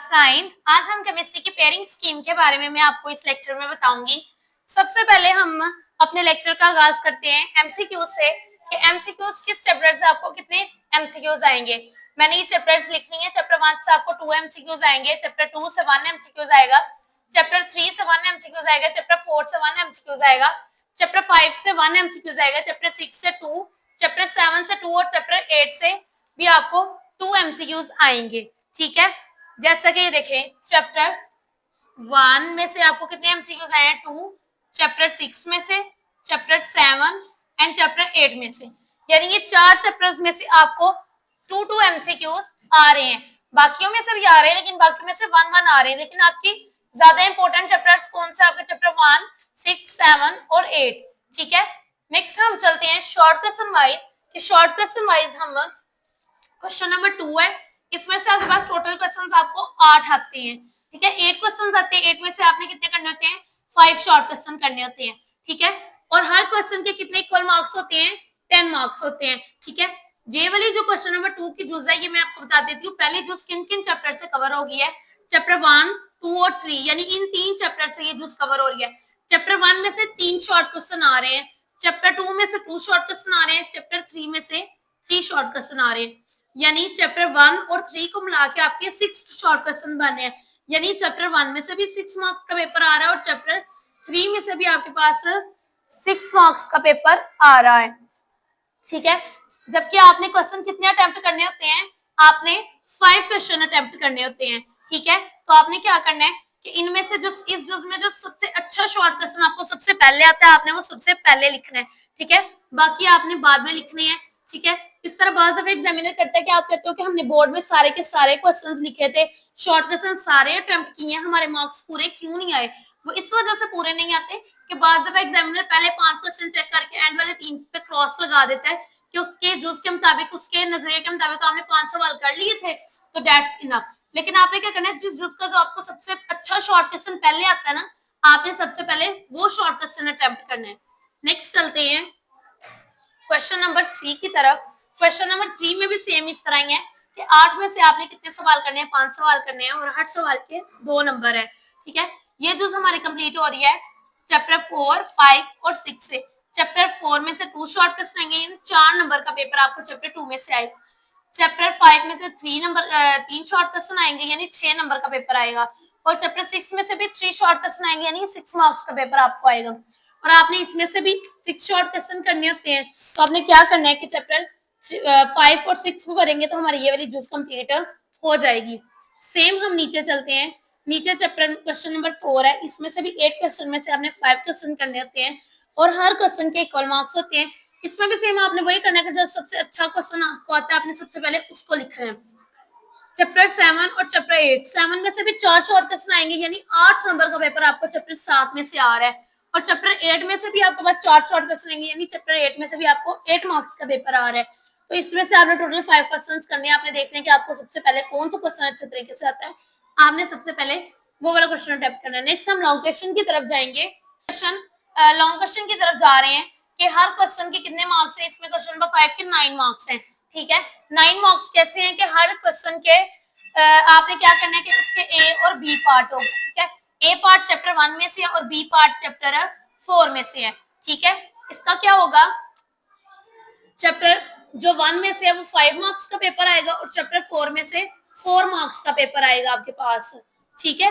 9। आज हम केमिस्ट्री की पेयरिंग स्कीम के बारे में मैं आपको इस लेक्चर में बताऊंगी। सबसे पहले हम अपने लेक्चर का आगाज करते हैं एमसीक्यू से कि एमसीक्यूज किस चैप्टर से आपको कितने एमसीक्यूज आएंगे। मैंने ये चैप्टर्स लिख ली हैं। चैप्टर 1 से आपको 2 एमसीक्यूज आएंगे, चैप्टर 2 से 1 एमसीक्यूज आएगा, चैप्टर 3 से 1 एमसीक्यूज आएगा, चैप्टर 4 से 1 एमसीक्यूज आएगा, चैप्टर 5 से 1 एमसीक्यूज आएगा, चैप्टर 6 से 2, चैप्टर 7 से 2 और चैप्टर 8 से भी आपको 2 एमसीक्यूज आएंगे। ठीक है, जैसा कि ये देखें चैप्टर 1 में से आपको कितने एमसीक्यूज आए हैं 2, चैप्टर 6 में से, चैप्टर 7 एंड चैप्टर 8 में से, यानी ये 4 चैप्टर्स में से आपको 2 एमसीक्यूज आ रहे हैं। बाकियों में से भी आ रहे हैं लेकिन बाकी में से 1 आ रहे हैं, लेकिन आपकी ज्यादा इंपॉर्टेंट चैप्टर्स कौन से आपके चैप्टर 1, 6, 7 और 8। ठीक है, नेक्स्ट हम चलते हैं शॉर्ट क्वेश्चन वाइज कि शॉर्ट क्वेश्चन वाइज हम क्वेश्चन नंबर 2 है। इसमें से आपके पास टोटल क्वेश्चंस आपको 8 आते हैं। ठीक है, 8 क्वेश्चंस आते हैं। 8 में से आपने कितने करने होते हैं 5 शॉर्ट क्वेश्चन करने होते हैं। ठीक है, और हर क्वेश्चन के कितने इक्वल मार्क्स होते हैं 10 मार्क्स होते हैं। ठीक है, ये वाली जो क्वेश्चन नंबर 2 की जूस है ये मैं आपको बता देती हूँ। पहले जूस किन किन चैप्टर से कवर हो गई है, चैप्टर 1, 2 और 3, यानी इन 3 चैप्टर से ये जूस कवर हो रही है। चैप्टर 1 में से 3 शॉर्ट क्वेश्चन आ रहे हैं, चैप्टर 2 में से 2 शॉर्ट क्वेश्चन आ रहे हैं, चैप्टर 3 में से 3 शॉर्ट क्वेश्चन आ रहे हैं, यानी चैप्टर 1 और 3 को मिला के आपके 6 शॉर्ट क्वेश्चन बन रहे हैं। यानी चैप्टर 1 में से भी 6 मार्क्स का पेपर आ रहा है और चैप्टर 3 में से भी आपके पास 6 मार्क्स का पेपर आ रहा है। ठीक है, जबकि आपने क्वेश्चन कितने अटेम्प्ट करने होते हैं, आपने 5 क्वेश्चन अटेम्प्ट करने होते हैं। ठीक है, तो आपने क्या करना है कि इनमें से जो इस जुज में जो सबसे अच्छा शॉर्ट क्वेश्चन आपको सबसे पहले आता है आपने वो सबसे पहले लिखना है। ठीक है, बाकी आपने बाद में लिखने हैं। ठीक है, इस तरह बहुत दफे एग्जामिनर करता है कि आप कहते हो कि हमने बोर्ड में सारे के सारे क्वेश्चंस लिखे थे, शॉर्ट क्वेश्चन सारे अटेम्प्ट किए हैं, हमारे मार्क्स पूरे क्यों नहीं आए। वो इस वजह से पूरे नहीं आते कि बाद दफा एग्जामिनर पहले 5 क्वेश्चन चेक करके एंड वाले 3 पे क्रॉस लगा देता है कि उसके जुज के मुताबिक उसके नजरिए के मुताबिक आपने 5 सवाल कर लिए थे तो दैट्स इनफ। लेकिन आपने क्या करना है, जिस जुज का जो आपको सबसे अच्छा शॉर्ट क्वेश्चन पहले आता है ना, आपने सबसे पहले वो शॉर्ट क्वेश्चन अटेम्प्ट करना है। नेक्स्ट चलते हैं क्वेश्चन नंबर 3 की तरफ। क्वेश्चन नंबर 3 में भी सेम इस तरह ही है कि 8 में से आपने कितने सवाल करने हैं 5 सवाल करने हैं और हर सवाल के 2 नंबर है। ठीक है, ये जो हमारी कंप्लीट हो रही है चैप्टर 4, 5 और 6 से। चैप्टर 4 में से 2 शॉर्ट क्वेश्चन आएंगे, 4 नंबर का पेपर आपको चैप्टर 2 में से आएगा। चैप्टर 5 में से 3 शॉर्ट क्वेश्चन आएंगे यानी 6 नंबर का पेपर आएगा और चैप्टर 6 में से भी 3 शॉर्ट क्वेश्चन आएंगे यानी 6 मार्क्स का पेपर आपको आएगा। और आपने इसमें से भी 6 शॉर्ट क्वेश्चन करने होते हैं, तो आपने क्या करना है कि चैप्टर 5 और 6 को करेंगे तो हमारी ये वाली जूस कंप्लीट हो जाएगी। सेम हम नीचे चलते हैं। नीचे चैप्टर क्वेश्चन नंबर 4 है, इसमें से भी 8 क्वेश्चन में से आपने 5 क्वेश्चन करने होते हैं और हर क्वेश्चन के इक्वल मार्क्स होते हैं। इसमें भी सेम आपने वही करना है कि जो सबसे अच्छा क्वेश्चन आपको आता है आपने सबसे पहले उसको लिखना है। चैप्टर 7 और चैप्टर 8, 7 में से भी 4 शॉर्ट क्वेश्चन आएंगे यानी 8 नंबर का पेपर आपको चैप्टर 7 में से आ रहा है और चैप्टर 8 में से भी आपके पास 4 शॉर्ट क्वेश्चन आएंगे यानी चैप्टर 8 में से भी आपको 8 मार्क्स का पेपर आ रहा है। तो इसमें से आपने टोटल 5 क्वेश्चंस करने हैं। आपने देखना है कि आपको सबसे पहले कौन सा क्वेश्चन अच्छे तरीके से आता है, आपने सबसे पहले वो वाला क्वेश्चन अटेम्प्ट करना है। नेक्स्ट हम लॉन्ग क्वेश्चन की तरफ जाएंगे। लॉन्ग क्वेश्चन की तरफ जा रहे हैं कि हर क्वेश्चन के कितने मार्क्स है। इसमें क्वेश्चन नंबर 5 के 9 मार्क्स हैं। ठीक है, 9 मार्क्स कैसे हैं कि हर क्वेश्चन के आपने क्या करना है कि उसके ए और बी पार्ट हो। ठीक है, ए पार्ट चैप्टर 1 में से और बी पार्ट चैप्टर 4 में से है। ठीक है, इसका क्या होगा, चैप्टर जो 1 में से है वो 5 मार्क्स का पेपर आएगा और चैप्टर 4 में से 4 मार्क्स का पेपर आएगा आपके पास। ठीक है,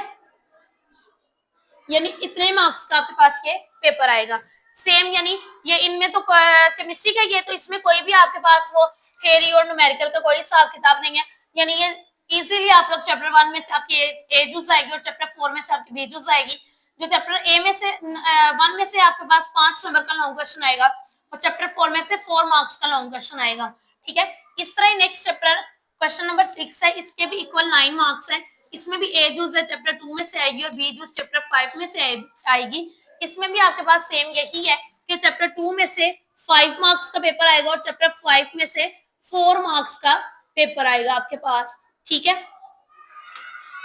यानी इतने मार्क्स का आपके पास ये पेपर आएगा। सेम यानी ये इनमें तो केमिस्ट्री का ये तो इसमें कोई भी आपके पास वो थ्योरी और न्यूमेरिकल का कोई हिसाब किताब नहीं है, यानी ये इजीली आप लोग चैप्टर 1 में से आपकी ए जूस आएगी और चैप्टर 4 में से आपकी बी जूस आएगी। जो चैप्टर ए में से 1 में से आपके पास 5 नंबर का लॉन्ग क्वेश्चन आएगा और चैप्टर 4 में से 4 मार्क्स का लॉन्ग क्वेश्चन आएगा। ठीक है, इस तरह नेक्स्ट चैप्टर क्वेश्चन नंबर 6 है, इसके भी इक्वल 9 मार्क्स है। इसमें भी ए जूस है चैप्टर 2 में से आएगी और बी जूस चैप्टर 5 में से आएगी। इसमें भी आपके पास सेम यही है कि चैप्टर 2 में से 5 मार्क्स का पेपर आएगा और चैप्टर 5 में से 4 मार्क्स का पेपर आएगा आपके पास। ठीक है,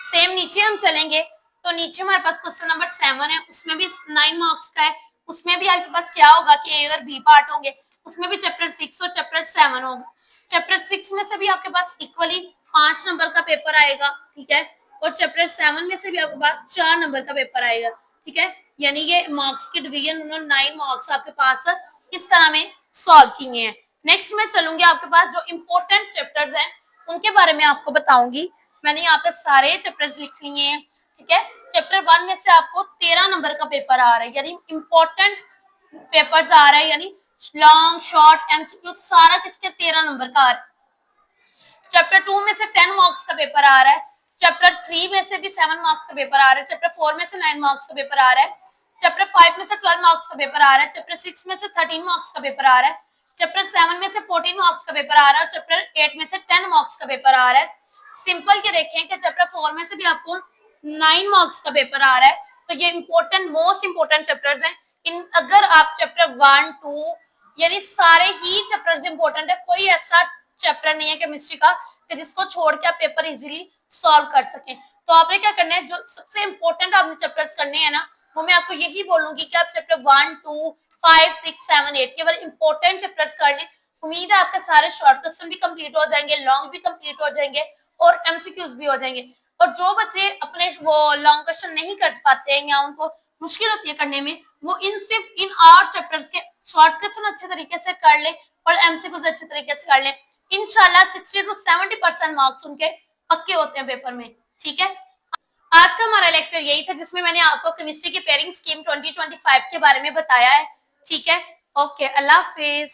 सेम नीचे हम चलेंगे तो नीचे हमारे पास क्वेश्चन नंबर 7 है, उसमें भी 9 मार्क्स का है। उसमें भी आपके पास क्या होगा कि ए और बी पार्ट होंगे, उसमें भी चैप्टर 6 और चैप्टर 7 होगा। चैप्टर 6 में से भी आपके पास इक्वली 5 नंबर का पेपर आएगा। ठीक है, और चैप्टर 7 में से भी आपके पास 4 नंबर का पेपर आएगा, ठीक है। यानी ये मार्क्स के डिवीजन उन्होंने 9 मार्क्स आपके पास इस तरह में सॉल्व किए हैं। नेक्स्ट मैं चलूंगी आपके पास जो इम्पोर्टेंट चैप्टर्स हैं उनके बारे में आपको बताऊंगी। मैंने यहाँ पे सारे चैप्टर्स लिख लिए हैं, ठीक है। चैप्टर 1 में से आपको 13 नंबर का पेपर आ रहा है, यानी इम्पोर्टेंट पेपर्स आ रहा है, यानी लॉन्ग शॉर्ट एमसीक्यू सारा किसके 13 नंबर का आ रहा है। चैप्टर 2 में से 10 मार्क्स का पेपर आ रहा है, चैप्टर 3 में से भी 7 मार्क्स का पेपर आ रहा है, चैप्टर 4 में से 9 मार्क्स का पेपर आ रहा है, चैप्टर 5 में से 12 मार्क्स का पेपर आ रहा है, चैप्टर 6 में से 13 मार्क्स का पेपर आ रहा है, चैप्टर 7 में से 14 मार्क्स का पेपर आ रहा है, चैप्टर 8 में से 10 मार्क्स का पेपर आ रहा है। सिंपल के देखें कि चैप्टर 4 में से भी आपको 9 मार्क्स का पेपर आ रहा है। तो ये इंपॉर्टेंट मोस्ट इंपॉर्टेंट चैप्टर्स हैं। इन अगर आप चैप्टर 1 2 यानी सारे ही चैप्टर्स इंपॉर्टेंट है, कोई ऐसा चैप्टर नहीं है केमिस्ट्री का कि जिसको छोड़ के आप पेपर इजीली सॉल्व कर सकें। तो आपने क्या करना है, जो सबसे इंपॉर्टेंट आपने चैप्टर्स करने हैं ना, वो मैं आपको यही बोलूंगी कि आप चैप्टर 1 2 5 6 7 8 केवल इंपॉर्टेंट चैप्टर्स कर लें। उम्मीद है आपके सारे शॉर्ट क्वेश्चन भी कंप्लीट हो जाएंगे, लॉन्ग भी कंप्लीट हो जाएंगे और एमसीक्यूज भी हो जाएंगे। और जो बच्चे अपने वो लॉन्ग क्वेश्चन नहीं कर पाते हैं या उनको मुश्किल होती है करने में, वो सिर्फ इन 8 चैप्टर्स के शॉर्ट क्वेश्चन अच्छे तरीके से कर ले और एमसीक्यूज अच्छे तरीके से कर ले। इंशाल्लाह 60 to 70% मार्क्स उनके पक्के होते हैं पेपर में, ठीक है। आज का हमारा लेक्चर यही था जिसमें मैंने आपको केमिस्ट्री की पेयरिंग स्कीम 2025 के बारे में बताया है, ठीक है। ओके, अल्लाह हाफिज।